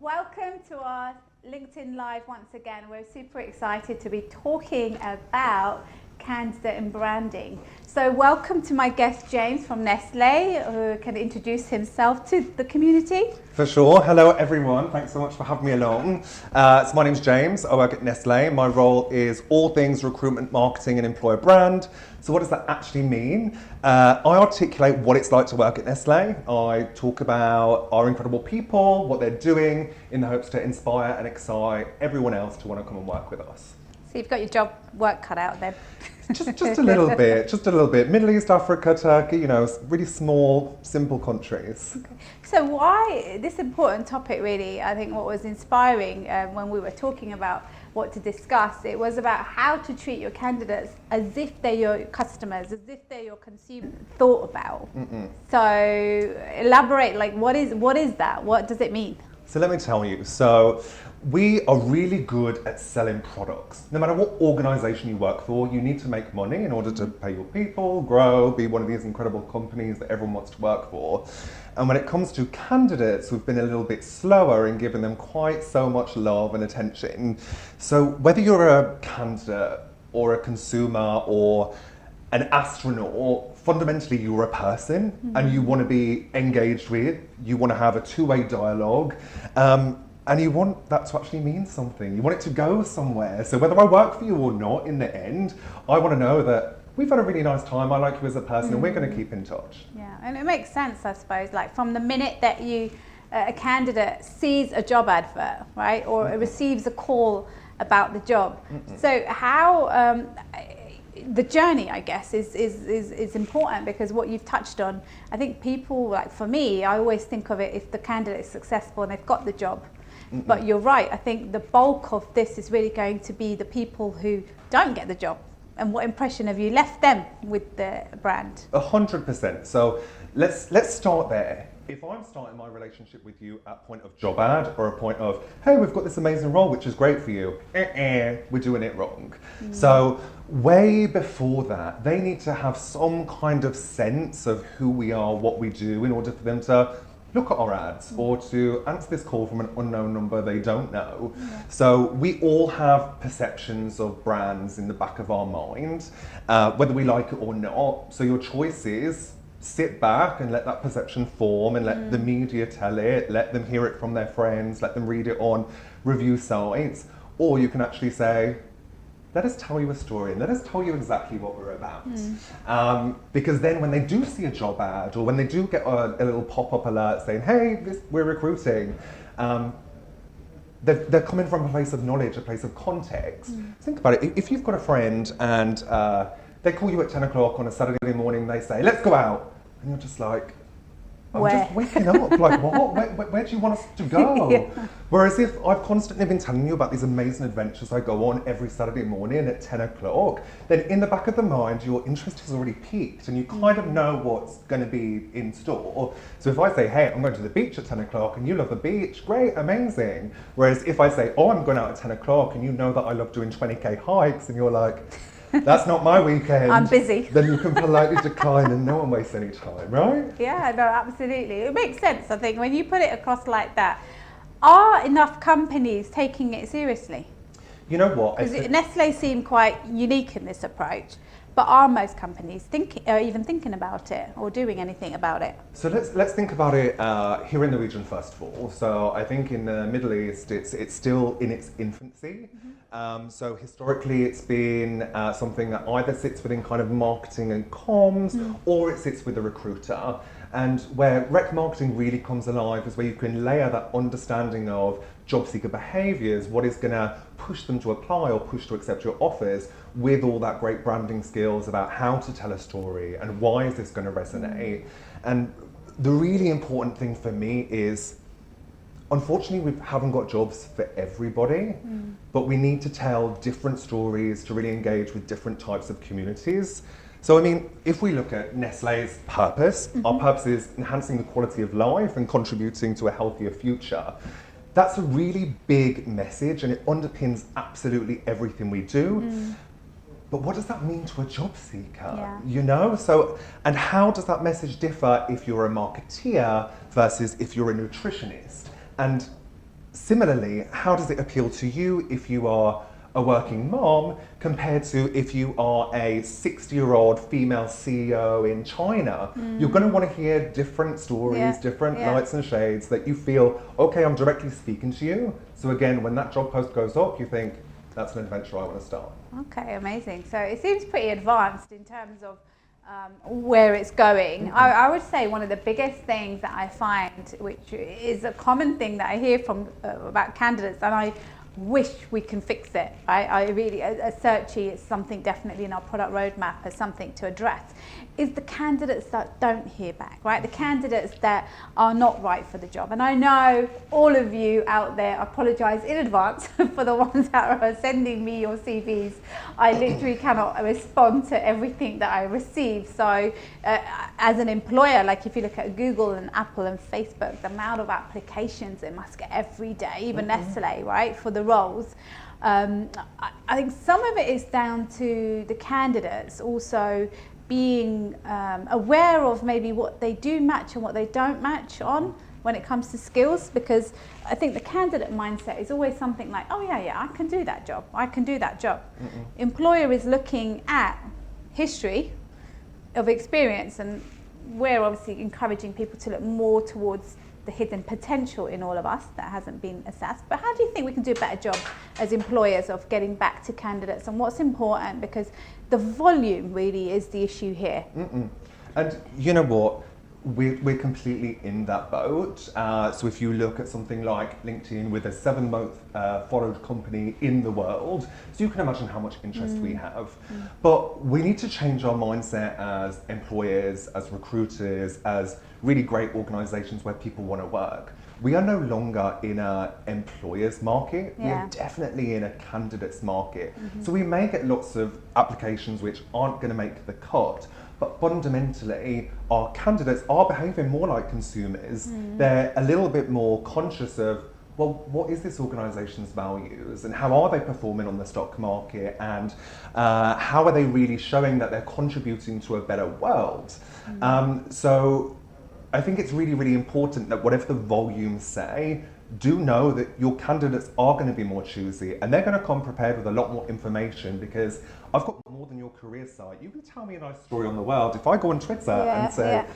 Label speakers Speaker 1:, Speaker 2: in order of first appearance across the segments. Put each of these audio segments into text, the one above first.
Speaker 1: Welcome to our LinkedIn Live once again. We're super excited to be talking about candidate and branding. So welcome to my guest James from Nestlé, who can introduce himself to the community.
Speaker 2: For sure. Hello everyone, thanks so much for having me along. So my name's James, I work at Nestlé. My role is all things recruitment, marketing and employer brand. So what does that actually mean? I articulate what it's like to work at Nestlé. I talk about our incredible people, what they're doing, in the hopes to inspire and excite everyone else to want to come and work with us.
Speaker 1: So you've got your work cut out then.
Speaker 2: Just a little bit. Middle East, Africa, Turkey, you know, really small, simple countries.
Speaker 1: Okay. So why this important topic really, I think what was inspiring when we were talking about what to discuss, it was about how to treat your candidates as if they're your customers, as if they're your consumers, thought about. So elaborate, like what is that? What does it mean?
Speaker 2: So let me tell you, so we are really good at selling products. No matter what organization you work for, you need to make money in order to pay your people, grow, be one of these incredible companies that everyone wants to work for. And when it comes to candidates, we've been a little bit slower in giving them quite so much love and attention. So whether you're a candidate or a consumer or an astronaut, fundamentally you're a person and you want to be engaged with, you want to have a two-way dialogue. And you want that to actually mean something. You want it to go somewhere. So whether I work for you or not, in the end, I want to know that we've had a really nice time, I like you as a person, and we're going to keep in touch.
Speaker 1: Yeah, and it makes sense, I suppose, like from the minute that a candidate sees a job advert, right, or receives a call about the job. So how, the journey, I guess, is important, because what you've touched on, I think people, like for me, I always think of it if the candidate is successful and they've got the job. But you're right, I think the bulk of this is really going to be the people who don't get the job. And what impression have you left them with the brand?
Speaker 2: 100%. So let's start there. If I'm starting my relationship with you at point of job ad or a point of, hey, we've got this amazing role which is great for you, we're doing it wrong. So way before that, they need to have some kind of sense of who we are, what we do, in order for them to look at our ads or to answer this call from an unknown number they don't know. So we all have perceptions of brands in the back of our mind, whether we like it or not. So your choice is sit back and let that perception form and let the media tell it, let them hear it from their friends, let them read it on review sites, or you can actually say, let us tell you a story and let us tell you exactly what we're about. Because then when they do see a job ad or when they do get a little pop-up alert saying, hey, we're recruiting, they're coming from a place of knowledge, a place of context. Think about it, if you've got a friend and they call you at 10 o'clock on a Saturday morning, they say, let's go out. And you're just like, I'm just waking up, like what? Where do you want us to go? Whereas if I've constantly been telling you about these amazing adventures I go on every Saturday morning at 10 o'clock, then in the back of the mind, your interest has already peaked and you kind of know what's going to be in store. So if I say, hey, I'm going to the beach at 10 o'clock and you love the beach, great, amazing. Whereas if I say, oh, I'm going out at 10 o'clock and you know that I love doing 20K hikes and you're like, that's not my weekend.
Speaker 1: I'm busy.
Speaker 2: Then you can politely decline and no one wastes any time, right?
Speaker 1: Yeah, no, absolutely. It makes sense, I think, when you put it across like that. Are enough companies taking it seriously?
Speaker 2: You know what?
Speaker 1: Because Nestle seem quite unique in this approach, but are most companies even thinking about it or doing anything about it?
Speaker 2: So let's think about it here in the region first of all. So I think in the Middle East it's still in its infancy. So historically it's been something that either sits within kind of marketing and comms, or it sits with the recruiter. And where rec marketing really comes alive is where you can layer that understanding of job seeker behaviours, what is going to push them to apply or push to accept your offers, with all that great branding skills about how to tell a story and why is this going to resonate. And the really important thing for me is, unfortunately, we haven't got jobs for everybody, but we need to tell different stories to really engage with different types of communities. So, I mean, if we look at Nestle's purpose, our purpose is enhancing the quality of life and contributing to a healthier future. That's a really big message and it underpins absolutely everything we do. But what does that mean to a job seeker?
Speaker 1: Yeah.
Speaker 2: You know? So, and how does that message differ if you're a marketeer versus if you're a nutritionist? And similarly, how does it appeal to you if you are a working mom compared to if you are a 60-year-old female CEO in China? You're going to want to hear different stories, different lights and shades that you feel, okay, I'm directly speaking to you. So again, when that job post goes up, you think, that's an adventure I want to start.
Speaker 1: Okay, amazing. So it seems pretty advanced in terms of where it's going. I would say one of the biggest things that I find, which is a common thing that I hear from about candidates, and I wish we can fix it, right? I really, a Searchy is something definitely in our product roadmap as something to address, is the candidates that don't hear back, right? The candidates that are not right for the job. And I know all of you out there, I apologise in advance for the ones that are sending me your CVs. I literally cannot respond to everything that I receive. So as an employer, like if you look at Google and Apple and Facebook, the amount of applications they must get every day, even Nestle, right, for the roles. I think some of it is down to the candidates also being aware of maybe what they do match and what they don't match on when it comes to skills, because I think the candidate mindset is always something like, oh yeah, I can do that job, I can do that job. Employer is looking at history of experience, and we're obviously encouraging people to look more towards the hidden potential in all of us that hasn't been assessed. But how do you think we can do a better job as employers of getting back to candidates and what's important? Because the volume really is the issue here.
Speaker 2: And you know what? We're completely in that boat. So if you look at something like LinkedIn with a 7th most followed company in the world, so you can imagine how much interest we have. But we need to change our mindset as employers, as recruiters, as really great organizations where people want to work. We are no longer in an employer's market, we are definitely in a candidate's market. So we may get lots of applications which aren't going to make the cut, but fundamentally our candidates are behaving more like consumers. They're a little bit more conscious of, well, what is this organization's values and how are they performing on the stock market, and how are they really showing that they're contributing to a better world? So I think it's really, really important that whatever the volumes say, do know that your candidates are going to be more choosy and they're going to come prepared with a lot more information, because I've got more than your career site. You can tell me a nice story on the world. If I go on Twitter and say,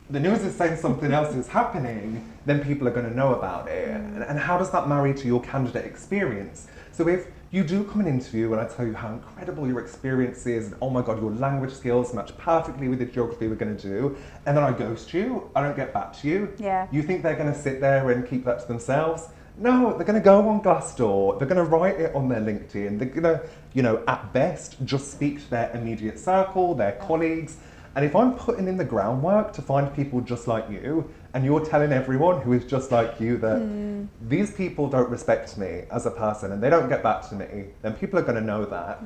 Speaker 2: the news is saying something else is happening, then people are going to know about it. And how does that marry to your candidate experience? So if you do come and interview and I tell you how incredible your experience is, and oh my God, your language skills match perfectly with the geography we're going to do, and then I ghost you, I don't get back to you, you think they're going to sit there and keep that to themselves? No, they're going to go on Glassdoor, they're going to write it on their LinkedIn, they're going to, you know, at best, just speak to their immediate circle, their colleagues. And if I'm putting in the groundwork to find people just like you, and you're telling everyone who is just like you that these people don't respect me as a person and they don't get back to me, then people are going to know that.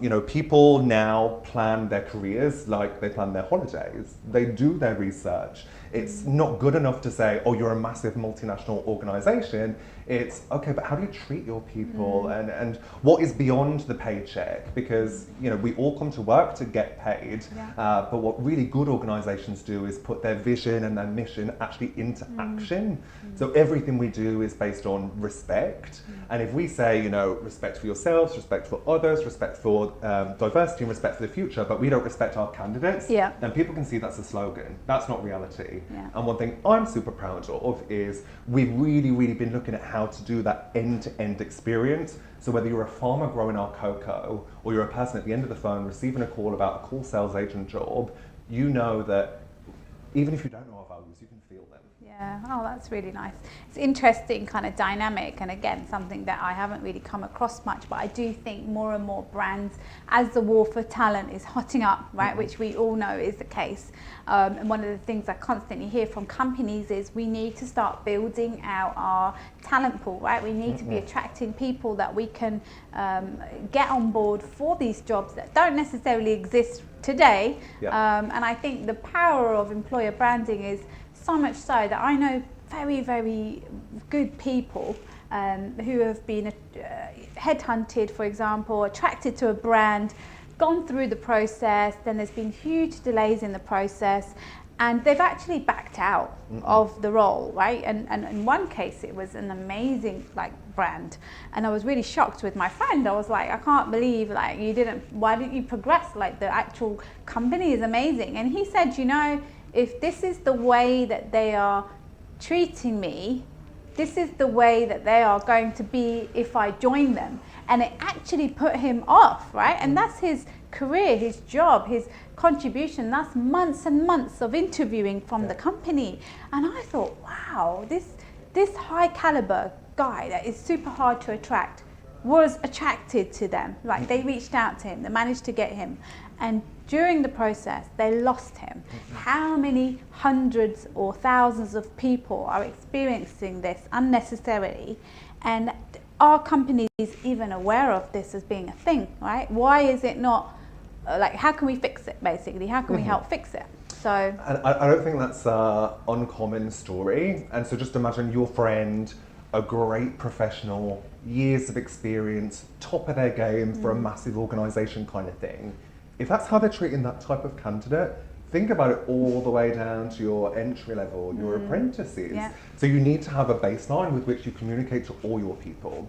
Speaker 2: You know, people now plan their careers like they plan their holidays. They do their research. It's not good enough to say, oh, you're a massive multinational organization. It's, okay, but how do you treat your people? And what is beyond the paycheck? Because, you know, we all come to work to get paid. But what really good organizations do is put their vision and their mission actually into action. So everything we do is based on respect. And if we say, you know, respect for yourselves, respect for others, respect for diversity and respect for the future, but we don't respect our candidates, then people can see that's a slogan. That's not reality. And one thing I'm super proud of is we've really been looking at how to do that end-to-end experience. So whether you're a farmer growing our cocoa or you're a person at the end of the phone receiving a call about a call sales agent job, you know that even if you don't know our values, you can feel them.
Speaker 1: Yeah, oh, that's really nice. It's interesting kind of dynamic, and again, something that I haven't really come across much, but I do think more and more brands, as the war for talent is hotting up, right, which we all know is the case. And one of the things I constantly hear from companies is we need to start building out our talent pool, right? We need to be attracting people that we can get on board for these jobs that don't necessarily exist today. And I think the power of employer branding is so much so that I know very good people who have been headhunted, for example, attracted to a brand, gone through the process, then there's been huge delays in the process, and they've actually backed out of the role, right? And in one case, it was an amazing brand, and I was really shocked with my friend. I was like, I can't believe why didn't you progress? The actual company is amazing. And he said, you know, if this is the way that they are treating me, this is the way that they are going to be if I join them. And it actually put him off, right? And that's his career, his job, his contribution. That's months and months of interviewing from the company. And I thought, wow, this high caliber guy that is super hard to attract was attracted to them. They reached out to him, they managed to get him. And during the process, they lost him. How many hundreds or thousands of people are experiencing this unnecessarily? And are companies even aware of this as being a thing, right? Why is it not, how can we fix it, basically? How can we help fix it? So,
Speaker 2: and I don't think that's an uncommon story. And so just imagine your friend, a great professional, years of experience, top of their game for a massive organisation kind of thing. If that's how they're treating that type of candidate, think about it all the way down to your entry level, your apprentices. So you need to have a baseline with which you communicate to all your people.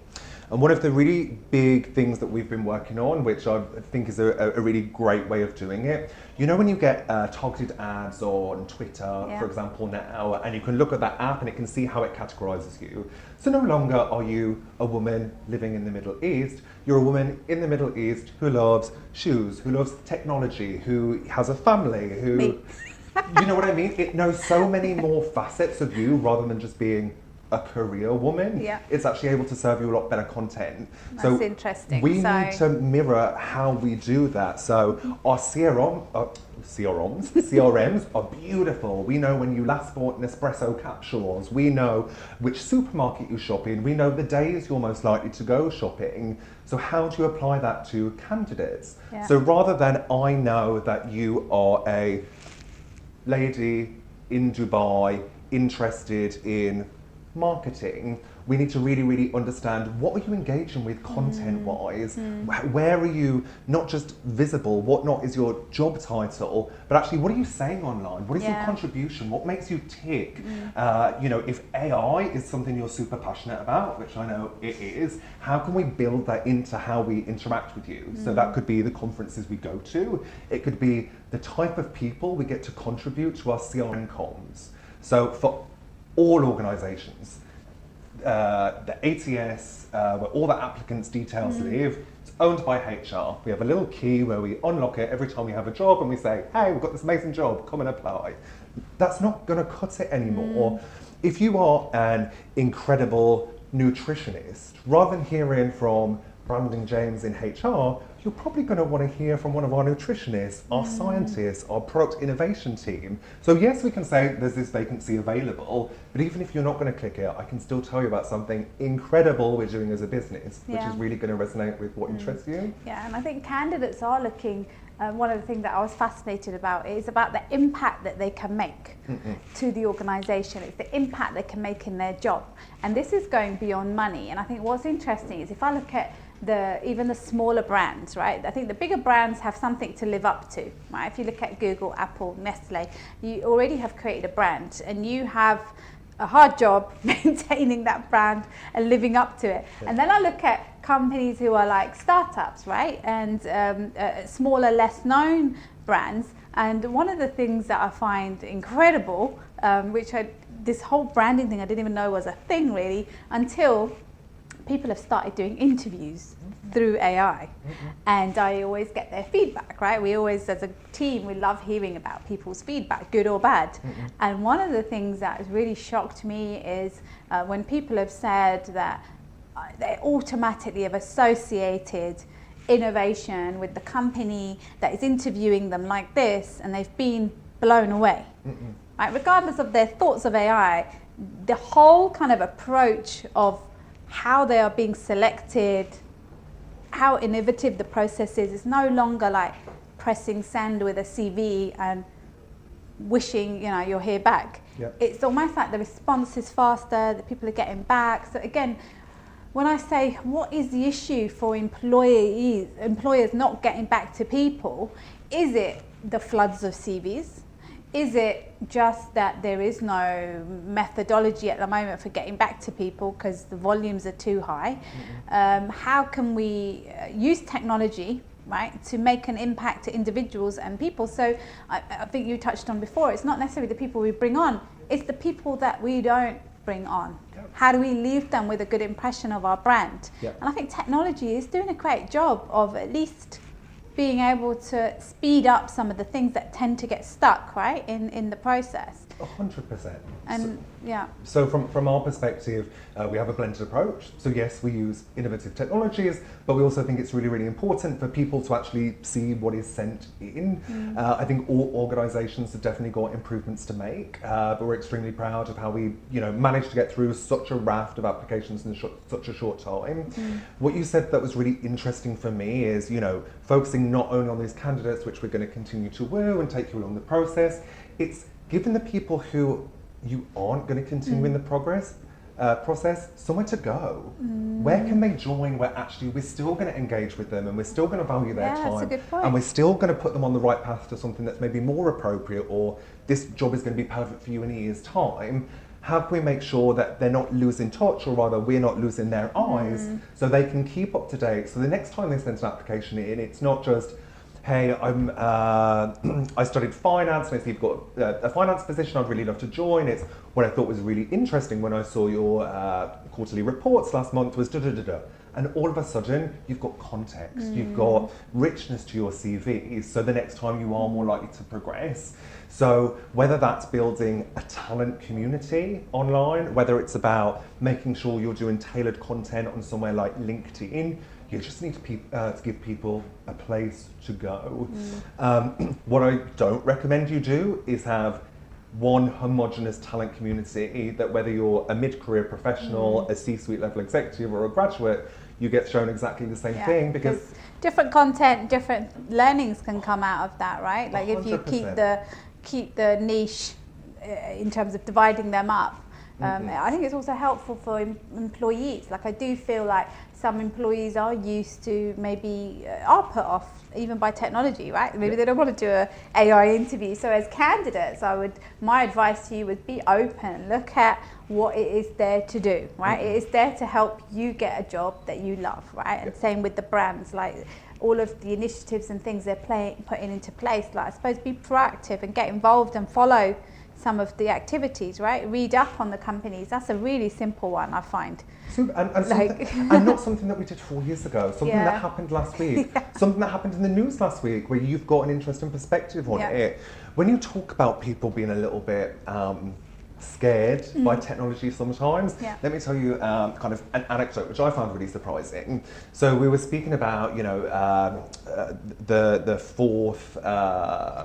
Speaker 2: And one of the really big things that we've been working on, which I think is a really great way of doing it, you know when you get targeted ads on Twitter, for example, now, and you can look at that app and it can see how it categorizes you. So no longer are you a woman living in the Middle East, you're a woman in the Middle East who loves shoes, who loves technology, who has a family, who, you know what I mean? It knows so many more facets of you rather than just being a career woman. It's actually able to serve you a lot better content.
Speaker 1: That's interesting.
Speaker 2: We need to mirror how we do that. So our CRMs are beautiful. We know when you last bought Nespresso capsules. We know which supermarket you shop in. We know the days you're most likely to go shopping. So how do you apply that to candidates? So rather than I know that you are a lady in Dubai interested in marketing, we need to really understand what are you engaging with content-wise, where are you not just visible, what not is your job title, but actually what are you saying online, what is your contribution, what makes you tick. You know, if AI is something you're super passionate about, which I know it is, how can we build that into how we interact with you? So that could be the conferences we go to, it could be the type of people we get to contribute to our CRM comms. So for all organisations, the ATS, where all the applicants' details live, it's owned by HR. We have a little key where we unlock it every time we have a job and we say, hey, we've got this amazing job, come and apply. That's not going to cut it anymore. If you are an incredible nutritionist, rather than hearing from Brandon James in HR, you're probably going to want to hear from one of our nutritionists, our scientists, our product innovation team. So yes, we can say there's this vacancy available, but even if you're not going to click it, I can still tell you about something incredible we're doing as a business, which
Speaker 1: Yeah.
Speaker 2: is really going to resonate with what interests you.
Speaker 1: Yeah, and I think candidates are looking, one of the things that I was fascinated about is about the impact that they can make to the organisation. It's the impact they can make in their job. And this is going beyond money. And I think what's interesting is if I look at even the smaller brands, right? I think the bigger brands have something to live up to, right? If you look at Google, Apple, Nestle, you already have created a brand and you have a hard job maintaining that brand and living up to it.
Speaker 2: Yeah.
Speaker 1: And then I look at companies who are like startups, right? And smaller, less known brands. And one of the things that I find incredible, this whole branding thing I didn't even know was a thing really until people have started doing interviews through AI. And I always get their feedback, right? We always, as a team, we love hearing about people's feedback, good or bad. And one of the things that has really shocked me is when people have said that they automatically have associated innovation with the company that is interviewing them like this, and they've been blown away. Right? Regardless of their thoughts of AI, the whole kind of approach of how they are being selected, how innovative the process is no longer like pressing send with a CV and wishing you'll hear back.
Speaker 2: Yep.
Speaker 1: It's almost like the response is faster, the people are getting back. So again, when I say what is the issue for employers not getting back to people, is it the floods of CVs? Is it just that there is no methodology at the moment for getting back to people because the volumes are too high? How can we use technology, right, to make an impact to individuals and people? So I think you touched on before, it's not necessarily the people we bring on, it's the people that we don't bring on.
Speaker 2: Yep.
Speaker 1: How do we leave them with a good impression of our brand?
Speaker 2: Yep.
Speaker 1: And I think technology is doing a great job of at least being able to speed up some of the things that tend to get stuck, right, in the process.
Speaker 2: 100%.
Speaker 1: And yeah.
Speaker 2: So from our perspective, we have a blended approach. So yes, we use innovative technologies, but we also think it's really, really important for people to actually see what is sent in. I think all organisations have definitely got improvements to make, but we're extremely proud of how we, managed to get through such a raft of applications in such a short time. What you said that was really interesting for me is, focusing not only on these candidates, which we're going to continue to woo and take you along the process, it's giving the people who you aren't going to continue in the process somewhere to go. Where can they join where actually we're still going to engage with them and we're still going to value their
Speaker 1: Yeah,
Speaker 2: time,
Speaker 1: that's a good point.
Speaker 2: and we're still going to put them on the right path to something that's maybe more appropriate, or this job is going to be perfect for you in a year's time. How can we make sure that they're not losing touch, or rather we're not losing their eyes, so they can keep up to date? So the next time they send an application in, it's not just, hey, I studied finance and I see you've got a finance position I'd really love to join. It's what I thought was really interesting when I saw your quarterly reports last month was da-da-da-da. And all of a sudden, you've got context, you've got richness to your CV, so the next time you are more likely to progress. So whether that's building a talent community online, whether it's about making sure you're doing tailored content on somewhere like LinkedIn, you just need to give people a place to go. What I don't recommend you do is have one homogenous talent community that whether you're a mid-career professional, a C-suite level executive, or a graduate, you get shown exactly the same thing, because
Speaker 1: different content, different learnings can come out of that, right? Like 100%. If you keep the niche in terms of dividing them up. I think it's also helpful for employees. Like I do feel like some employees are used to maybe are put off even by technology, right? Maybe they don't want to do an AI interview. So as candidates, my advice to you would be open. Look at what it is there to do, right? It is there to help you get a job that you love, right? And same with the brands, like all of the initiatives and things they're putting into place. Like I suppose be proactive and get involved and follow some of the activities, right? Read up on the companies. That's a really simple one, I find.
Speaker 2: And not something that we did 4 years ago, something that happened last week, something that happened in the news last week where you've got an interesting perspective on it. When you talk about people being a little bit scared by technology sometimes.
Speaker 1: Yeah.
Speaker 2: Let me tell you kind of an anecdote which I found really surprising. So we were speaking about, the fourth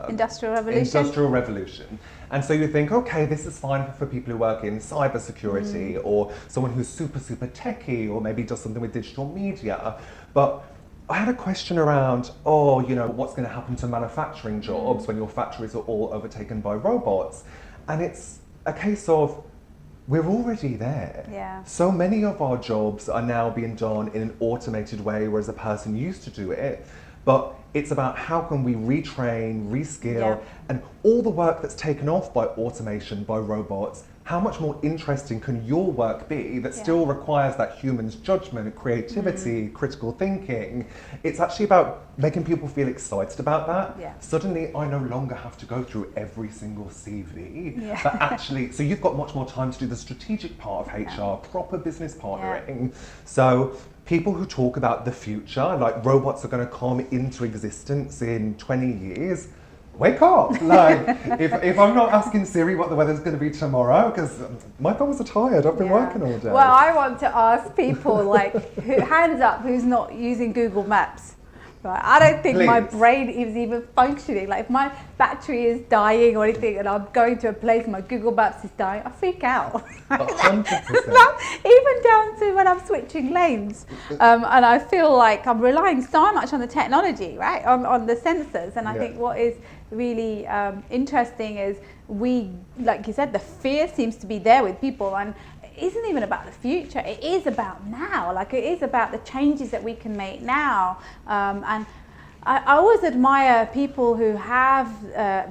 Speaker 1: Industrial Revolution.
Speaker 2: Industrial Revolution. And so you think, okay, this is fine for people who work in cybersecurity or someone who's super techie or maybe does something with digital media. But I had a question around, what's going to happen to manufacturing jobs when your factories are all overtaken by robots? And it's a case of, we're already there.
Speaker 1: Yeah.
Speaker 2: So many of our jobs are now being done in an automated way, whereas a person used to do it. But it's about how can we retrain, reskill, and all the work that's taken off by automation, by robots, how much more interesting can your work be that still requires that human's judgment, creativity, critical thinking? It's actually about making people feel excited about that.
Speaker 1: Yeah.
Speaker 2: Suddenly, I no longer have to go through every single CV.
Speaker 1: Yeah.
Speaker 2: But actually, so you've got much more time to do the strategic part of HR, proper business partnering. So people who talk about the future, like robots are going to come into existence in 20 years, wake up! Like, if I'm not asking Siri what the weather's going to be tomorrow, because my thumbs are tired, I've been working all day.
Speaker 1: Well, I want to ask people, hands up, who's not using Google Maps? Right, I don't think my brain is even functioning. Like, if my battery is dying or anything and I'm going to a place and my Google Maps is dying, I freak out.
Speaker 2: 100%.
Speaker 1: Even down to when I'm switching lanes. And I feel like I'm relying so much on the technology, right? On the sensors. And I think what is really interesting is like you said, the fear seems to be there with people, and it isn't even about the future, it is about now. Like, it is about the changes that we can make now. And I always admire people who have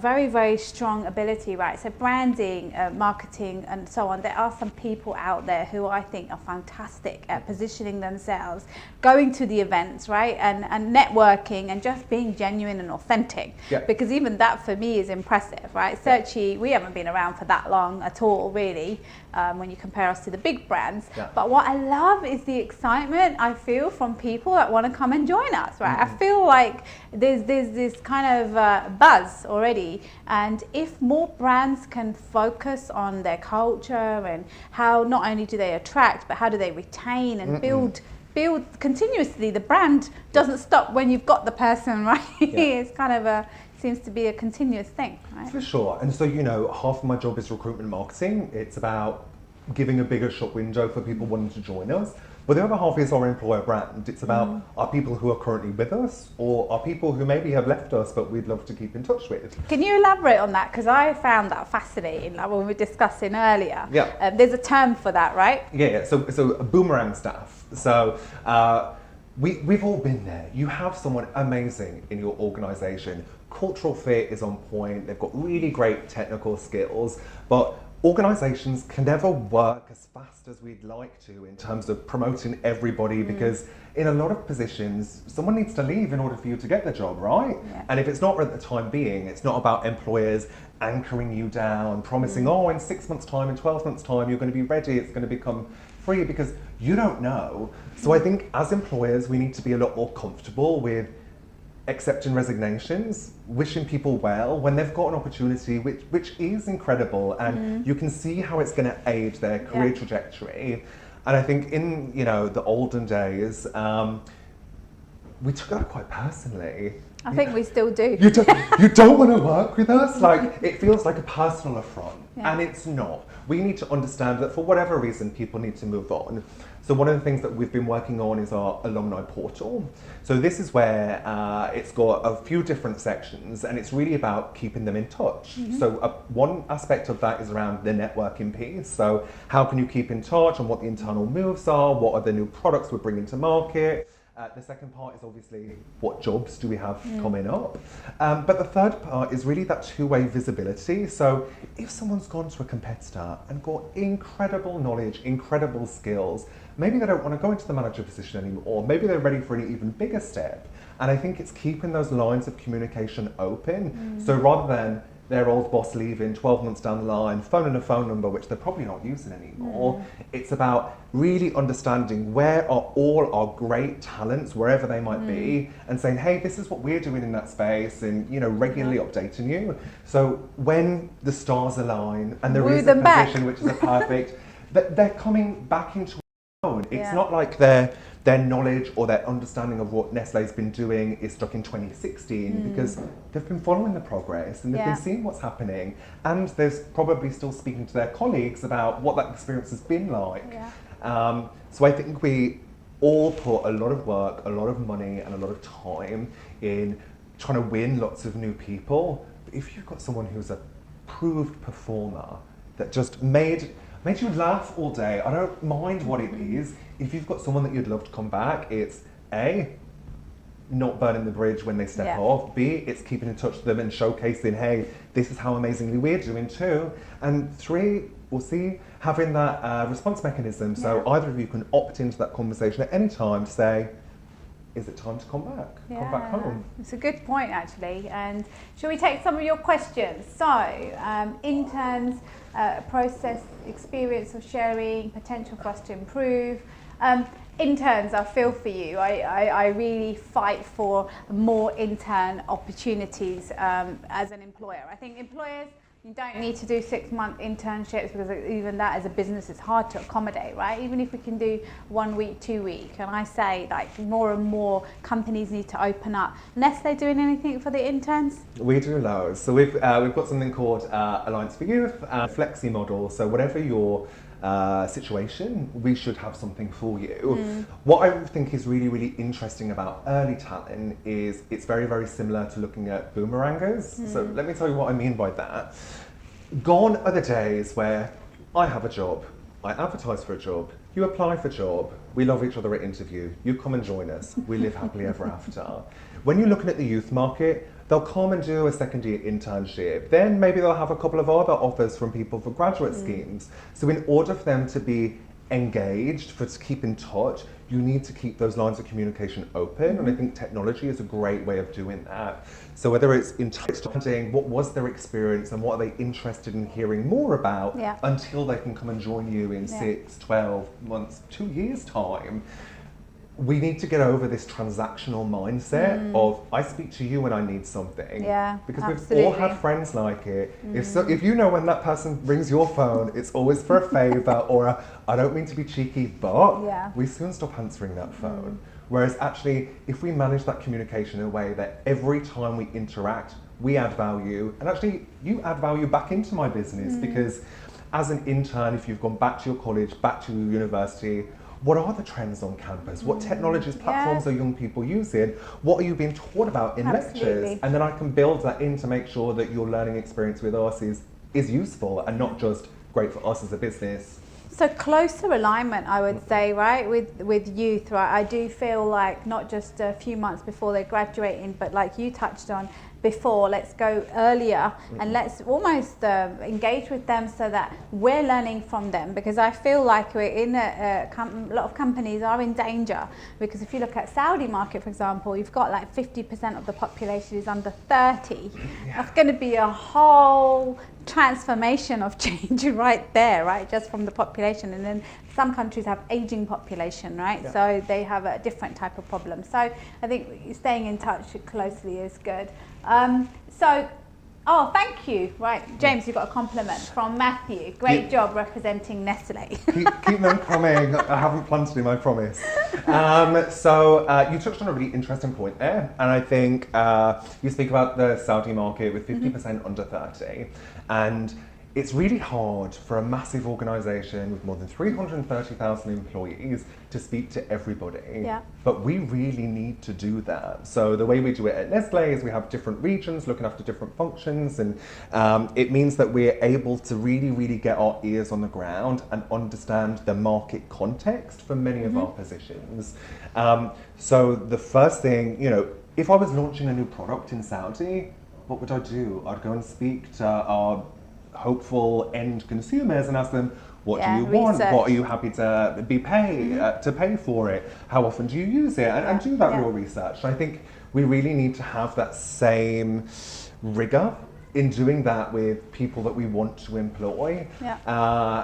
Speaker 1: very, very strong ability, right? So branding, marketing, and so on. There are some people out there who I think are fantastic at positioning themselves, going to the events, right? And networking and just being genuine and authentic.
Speaker 2: Yeah.
Speaker 1: Because even that for me is impressive, right? Searchy, we haven't been around for that long at all, really, when you compare us to the big brands.
Speaker 2: Yeah.
Speaker 1: But what I love is the excitement I feel from people that want to come and join us, right? I feel like there's this kind of buzz already, and if more brands can focus on their culture and how not only do they attract, but how do they retain and build continuously. The brand doesn't stop when you've got the person, right? It's kind of seems to be a continuous thing, right?
Speaker 2: For sure. And so, half of my job is recruitment marketing. It's about giving a bigger shop window for people wanting to join us. But the other half is our employer brand. It's about our people who are currently with us, or our people who maybe have left us but we'd love to keep in touch with.
Speaker 1: Can you elaborate on that? Because I found that fascinating, like when we were discussing earlier.
Speaker 2: Yeah.
Speaker 1: There's a term for that, right?
Speaker 2: Yeah. So boomerang staff. So we've all been there. You have someone amazing in your organisation. Cultural fit is on point. They've got really great technical skills, but organisations can never work as fast as we'd like to in terms of promoting everybody, because in a lot of positions, someone needs to leave in order for you to get the job, right?
Speaker 1: Yeah.
Speaker 2: And if it's not at the time being, it's not about employers anchoring you down, promising, in 6 months' time, in 12 months' time, you're going to be ready, it's going to become free, because you don't know. So I think as employers, we need to be a lot more comfortable with accepting resignations, wishing people well when they've got an opportunity which is incredible, and you can see how it's going to aid their career trajectory. And I think in the olden days, we took that quite personally.
Speaker 1: I think we still do.
Speaker 2: You don't want to work with us? Like, it feels like a personal affront, and it's not. We need to understand that for whatever reason, people need to move on. So one of the things that we've been working on is our alumni portal. So this is where it's got a few different sections, and it's really about keeping them in touch. So one aspect of that is around the networking piece. So how can you keep in touch on what the internal moves are? What are the new products we're bringing to market? The second part is obviously what jobs do we have coming up. But the third part is really that two-way visibility. So if someone's gone to a competitor and got incredible knowledge, incredible skills, maybe they don't want to go into the manager position anymore. Maybe they're ready for an even bigger step. And I think it's keeping those lines of communication open. So rather than their old boss leaving 12 months down the line, phoning a phone number which they're probably not using anymore. It's about really understanding where are all our great talents, wherever they might be, and saying, hey, this is what we're doing in that space, and regularly updating you. So when the stars align and there is a position which is a perfect, they're coming back into our own. It's not like their knowledge or their understanding of what Nestlé's been doing is stuck in 2016 because they've been following the progress and they've been seeing what's happening, and there's probably still speaking to their colleagues about what that experience has been like. So I think we all put a lot of work, a lot of money and a lot of time in trying to win lots of new people. But if you've got someone who's a proved performer that just made you laugh all day, I don't mind what it is. If you've got someone that you'd love to come back, it's A, not burning the bridge when they step off. B, it's keeping in touch with them and showcasing, hey, this is how amazingly we're doing too. And 3, we'll see, having that response mechanism. So either of you can opt into that conversation at any time to say, is it time to come back? Come back home.
Speaker 1: It's a good point, actually. And shall we take some of your questions? So, interns, process, experience of sharing, potential for us to improve. Interns, I feel for you. I really fight for more intern opportunities as an employer. I think employers, you don't need to do 6-month internships because even that as a business is hard to accommodate, right? Even if we can do 1 week, 2 week, and I say like more and more companies need to open up. Nestlé doing anything for the interns?
Speaker 2: We do loads. So we've got something called Alliance for Youth, Flexi model. So whatever your situation, we should have something for you. What I think is really, really interesting about early talent is it's very, very similar to looking at boomerangers. So let me tell you what I mean by that. Gone are the days where I have a job, I advertise for a job, you apply for a job, we love each other at interview, you come and join us, we live happily ever after. When you're looking at the youth market, they'll come and do a second year internship. Then maybe they'll have a couple of other offers from people for graduate schemes. So in order for them to be engaged, to keep in touch, you need to keep those lines of communication open. And I think technology is a great way of doing that. So whether it's understanding what was their experience and what are they interested in hearing more about until they can come and join you in 6, 12 months, 2 years time. We need to get over this transactional mindset of I speak to you when I need something. Because we've all had friends like it. If you know when that person rings your phone, it's always for a favour or a, I don't mean to be cheeky, but we soon stop answering that phone. Whereas actually, if we manage that communication in a way that every time we interact, we add value, and actually you add value back into my business because as an intern, if you've gone back to your college, back to your university, what are the trends on campus? What technologies, platforms are young people using? What are you being taught about in lectures? And then I can build that in to make sure that your learning experience with us is useful and not just great for us as a business.
Speaker 1: So closer alignment, I would say, right, with youth, right? I do feel like not just a few months before they're graduating, but like you touched on before, let's go earlier and let's almost engage with them so that we're learning from them, because I feel like we're in a lot of companies are in danger, because if you look at Saudi market, for example, you've got like 50% of the population is under 30. That's going to be a whole transformation of change right there, right, just from the population. And then some countries have aging population, right, so they have a different type of problem. So I think staying in touch closely is good. Oh, thank you. Right, James, you got a compliment from Matthew. Great job representing Nestlé.
Speaker 2: keep them coming. I haven't planned to do my promise. You touched on a really interesting point there, and I think you speak about the Saudi market with 50% under 30, and it's really hard for a massive organisation with more than 330,000 employees to speak to everybody. But we really need to do that. So the way we do it at Nestlé is we have different regions looking after different functions, and it means that we're able to really, really get our ears on the ground and understand the market context for many of our positions. So the first thing, if I was launching a new product in Saudi, what would I do? I'd go and speak to our hopeful end consumers and ask them, what do you want? What are you happy to be to pay for it? How often do you use it? And do that real research. And I think we really need to have that same rigor in doing that with people that we want to employ.
Speaker 1: Yeah.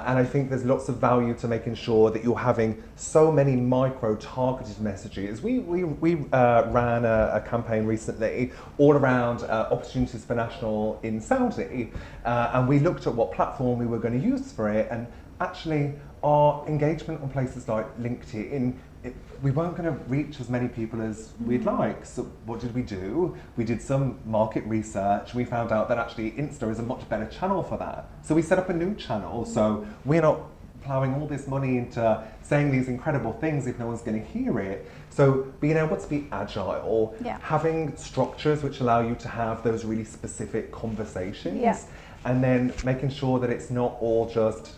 Speaker 2: And I think there's lots of value to making sure that you're having so many micro-targeted messages. We ran a campaign recently all around opportunities for national in Saudi, and we looked at what platform we were going to use for it, and actually our engagement on places like LinkedIn, we weren't going to reach as many people as we'd like. So what did we do? We did some market research. We found out that actually Insta is a much better channel for that. So we set up a new channel. So we're not plowing all this money into saying these incredible things if no one's going to hear it. So being able to be agile, having structures which allow you to have those really specific conversations, and then making sure that it's not all just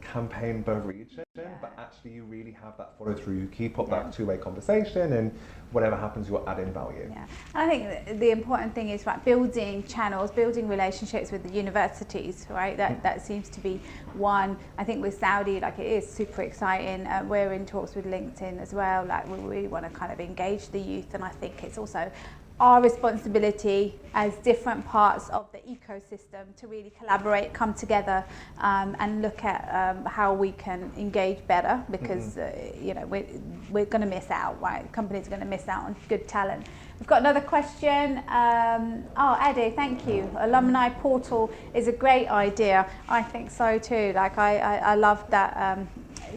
Speaker 2: campaign per region, but actually you really have that follow through. You keep up that two-way conversation, and whatever happens, you're adding value.
Speaker 1: Yeah, and I think the important thing is building channels, building relationships with the universities, right? That seems to be one. I think with Saudi, it is super exciting. We're in talks with LinkedIn as well. We really want to kind of engage the youth, and I think it's also our responsibility as different parts of the ecosystem to really collaborate, come together, and look at how we can engage better, because we're going to miss out, right? Companies are going to miss out on good talent. We've got another question. Eddie, thank you. Alumni portal is a great idea. I think so too. I love that.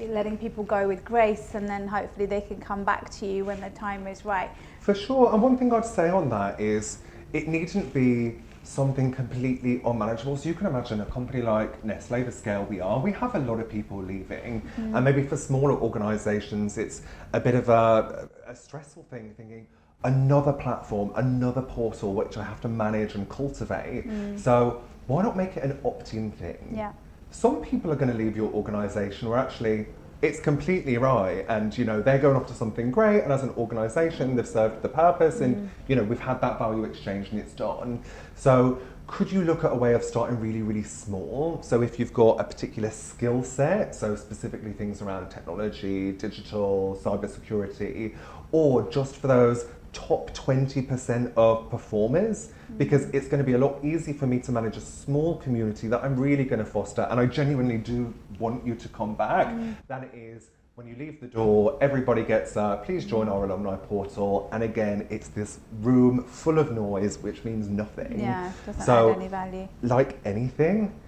Speaker 1: Letting people go with grace, and then hopefully they can come back to you when the time is right.
Speaker 2: For sure, and one thing I'd say on that is it needn't be something completely unmanageable. So you can imagine a company like Nestle, the scale we are, we have a lot of people leaving, and maybe for smaller organisations it's a bit of a stressful thing, thinking another platform, another portal which I have to manage and cultivate. So why not make it an opt-in thing?
Speaker 1: Yeah.
Speaker 2: Some people are going to leave your organisation where actually it's completely right, and they're going off to something great, and as an organisation they've served the purpose, and we've had that value exchange and it's done. So could you look at a way of starting really, really small? So if you've got a particular skill set, so specifically things around technology, digital, cybersecurity, or just for those top 20% of performers, because it's going to be a lot easier for me to manage a small community that I'm really going to foster, and I genuinely do want you to come back, than it is when you leave the door, everybody gets please join our alumni portal, and again it's this room full of noise which means nothing.
Speaker 1: Yeah, doesn't add any value.
Speaker 2: Like anything,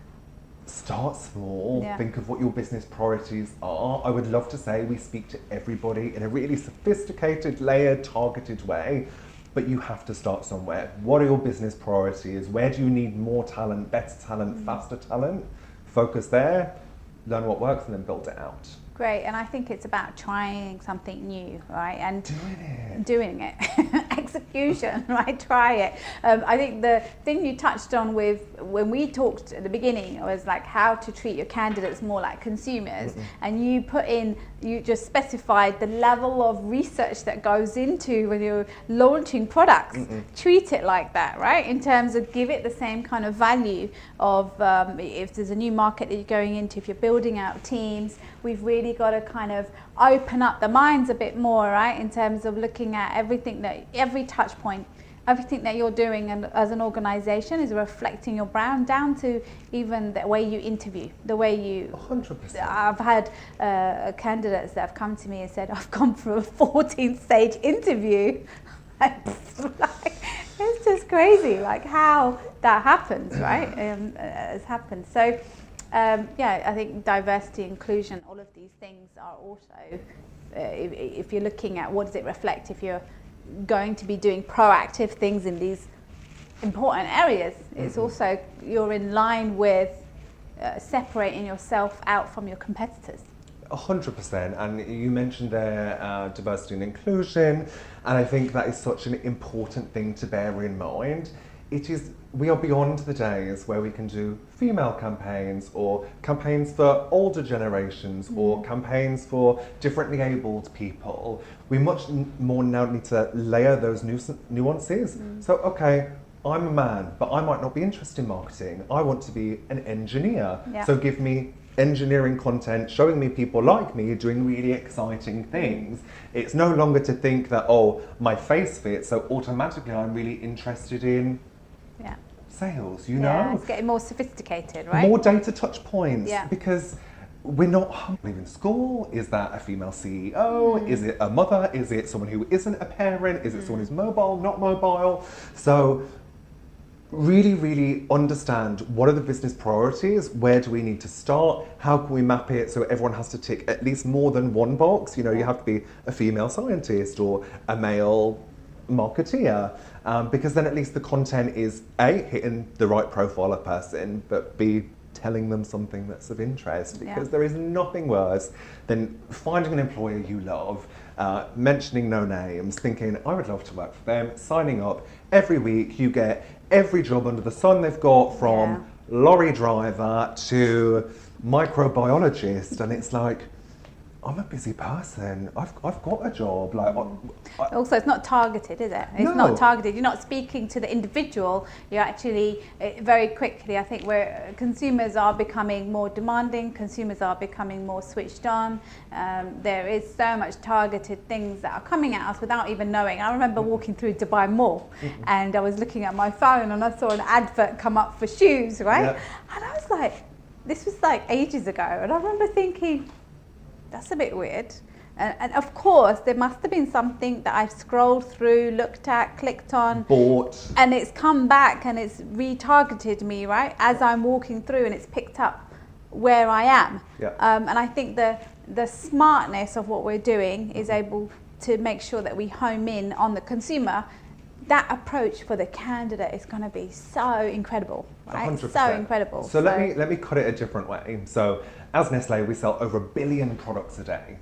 Speaker 2: start small, think of what your business priorities are. I would love to say we speak to everybody in a really sophisticated, layered, targeted way, but you have to start somewhere. What are your business priorities? Where do you need more talent, better talent, faster talent? Focus there, learn what works, and then build it out.
Speaker 1: Great, and I think it's about trying something new, right? And
Speaker 2: doing it.
Speaker 1: Execution, right? Try it. I think the thing you touched on with when we talked at the beginning was how to treat your candidates more like consumers, and you just specified the level of research that goes into when you're launching products. Treat it like that, right? In terms of give it the same kind of value of if there's a new market that you're going into, if you're building out teams, we've really got to kind of open up the minds a bit more, right? In terms of looking at every touch point, everything that you're doing and as an organization is reflecting your brand, down to even the way you interview, the way you...
Speaker 2: 100%.
Speaker 1: I've had candidates that have come to me and said, I've gone through a 14-stage interview. It's just crazy, how that happens, right? Has happened. So, I think diversity, inclusion, all of these things are also, if you're looking at what does it reflect, if you're going to be doing proactive things in these important areas, it's also, you're in line with separating yourself out from your competitors.
Speaker 2: 100%, and you mentioned there diversity and inclusion, and I think that is such an important thing to bear in mind. We are beyond the days where we can do female campaigns or campaigns for older generations or campaigns for differently abled people. We much more now need to layer those nuances. So, okay, I'm a man, but I might not be interested in marketing. I want to be an engineer. So give me engineering content, showing me people like me doing really exciting things. It's no longer to think that, my face fits, so automatically I'm really interested in sales, you
Speaker 1: Yeah,
Speaker 2: know?
Speaker 1: it's getting more sophisticated, right?
Speaker 2: More data touch points.
Speaker 1: Yeah.
Speaker 2: Because we're not leaving school. Is that a female CEO? Is it a mother? Is it someone who isn't a parent? Is it someone who's mobile, not mobile? So really, really understand what are the business priorities, where do we need to start, how can we map it so everyone has to tick at least more than one box. You know, you have to be a female scientist or a male marketeer, because then at least the content is A, hitting the right profile of person, but B, telling them something that's of interest, because there is nothing worse than finding an employer you love, mentioning no names, thinking I would love to work for them, signing up. Every week you get every job under the sun they've got, from lorry driver to microbiologist, and it's like, I'm a busy person. I've got a job. Like,
Speaker 1: Also, it's not targeted, is it? It's not targeted. You're not speaking to the individual. You're actually very quickly. I think where consumers are becoming more demanding, consumers are becoming more switched on. There is so much targeted things that are coming at us without even knowing. I remember walking through Dubai Mall, and I was looking at my phone, and I saw an advert come up for shoes, right? And I was like, this was like ages ago, and I remember thinking, that's a bit weird. And of course, there must have been something that I've scrolled through, looked at, clicked on,
Speaker 2: bought,
Speaker 1: and it's come back and it's retargeted me, right? As I'm walking through, and it's picked up where I am. And I think the smartness of what we're doing is able to make sure that we home in on the consumer. That approach for the candidate is going to be so incredible, right?
Speaker 2: 100%.
Speaker 1: So incredible.
Speaker 2: So let me cut it a different way. So as Nestle, we sell over 1 billion products a day.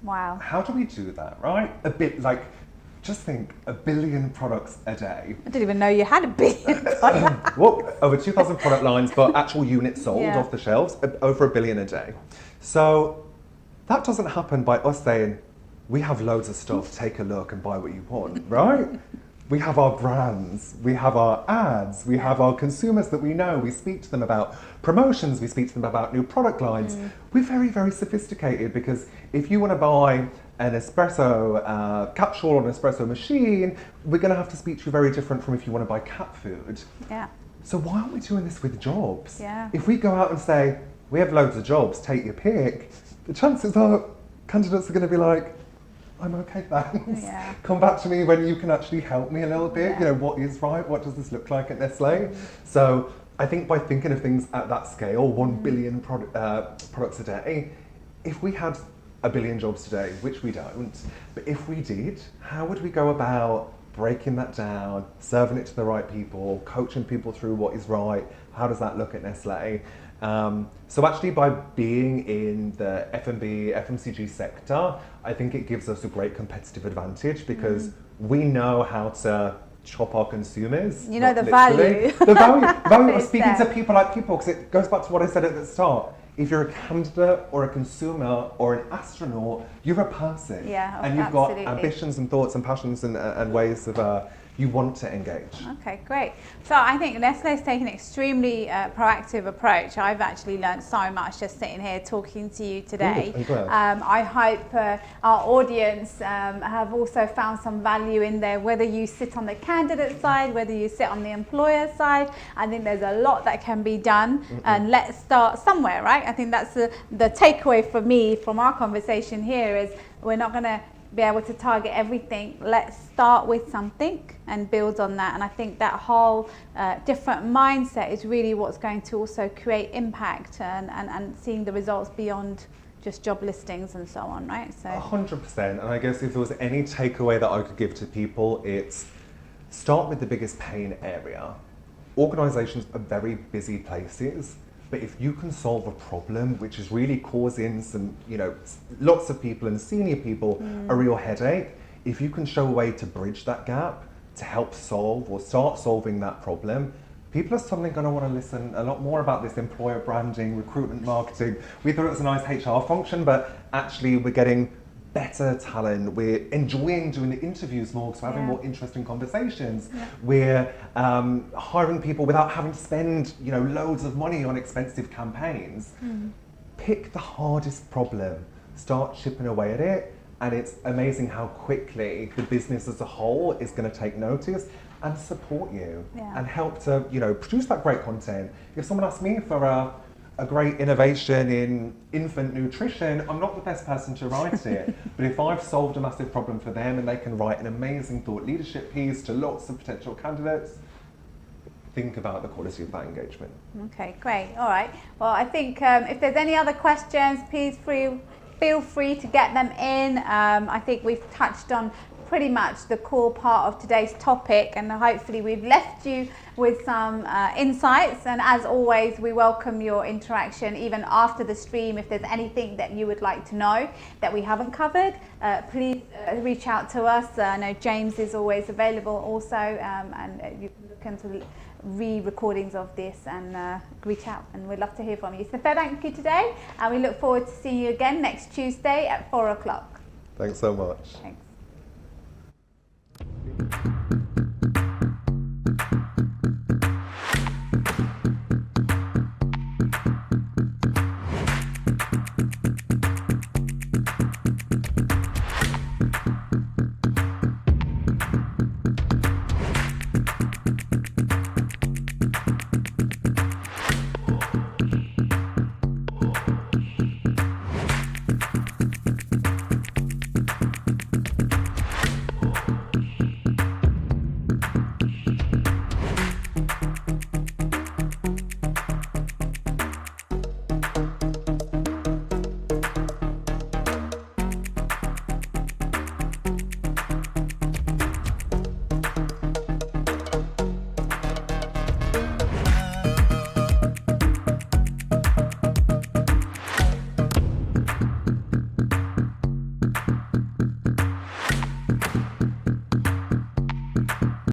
Speaker 1: Wow.
Speaker 2: How do we do that, right? A bit like, just think, 1 billion products a day.
Speaker 1: I didn't even know you had 1 billion.
Speaker 2: Well, over 2,000 product lines, but actual units sold off the shelves, over 1 billion a day. So that doesn't happen by us saying, we have loads of stuff, take a look and buy what you want, right? We have our brands, we have our ads, we have our consumers that we know, we speak to them about promotions, we speak to them about new product lines. We're very, very sophisticated, because if you want to buy an espresso capsule or an espresso machine, we're going to have to speak to you very different from if you want to buy cat food. So why aren't we doing this with jobs? If we go out and say, we have loads of jobs, take your pick, the chances are candidates are going to be like, I'm okay, thanks. Come back to me when you can actually help me a little bit. You know, what is right? What does this look like at Nestle? So I think by thinking of things at that scale, 1 billion products a day, if we had 1 billion jobs today, which we don't, but if we did, how would we go about breaking that down, serving it to the right people, coaching people through what is right? How does that look at Nestle? So actually, by being in the F&B, FMCG sector, I think it gives us a great competitive advantage, because we know how to chop our consumers.
Speaker 1: You know the value.
Speaker 2: The value of speaking to people like people, because it goes back to what I said at the start. If you're a candidate or a consumer or an astronaut, you're a person. And you've got ambitions and thoughts and passions and ways of you want to engage. Okay,
Speaker 1: great. So I think Nestle's taken an extremely proactive approach. I've actually learned so much just sitting here talking to you today. I hope our audience have also found some value in there, whether you sit on the candidate side, whether you sit on the employer side. I think there's a lot that can be done, and let's start somewhere, right? I think that's the takeaway for me from our conversation here is we're not going to be able to target everything. Let's start with something and build on that. And I think that whole different mindset is really what's going to also create impact and seeing the results beyond just job listings and so on, right? So
Speaker 2: 100%. And I guess if there was any takeaway that I could give to people, it's start with the biggest pain area. Organizations are very busy places. But if you can solve a problem which is really causing some, lots of people and senior people a real headache, if you can show a way to bridge that gap, to help solve or start solving that problem, people are suddenly going to want to listen a lot more about this employer branding, recruitment marketing. We thought it was a nice HR function, but actually we're getting better talent, we're enjoying doing the interviews more because we're having more interesting conversations. We're hiring people without having to spend loads of money on expensive campaigns. Pick the hardest problem, start chipping away at it, And it's amazing how quickly the business as a whole is going to take notice and support you and help to, produce that great content. If someone asks me for a great innovation in infant nutrition, I'm not the best person to write it. But if I've solved a massive problem for them and they can write an amazing thought leadership piece to lots of potential candidates, think about the quality of that engagement.
Speaker 1: Okay, great. All right. Well, I think if there's any other questions, please feel free to get them in. I think we've touched on pretty much the core part of today's topic, and hopefully we've left you with some insights. And as always, we welcome your interaction even after the stream. If there's anything that you would like to know that we haven't covered, please reach out to us. I know James is always available also, and you can look into re-recordings of this and reach out, and we'd love to hear from you. So thank you today, and we look forward to seeing you again next Tuesday at 4 o'clock.
Speaker 2: Thanks so much.
Speaker 1: Thanks.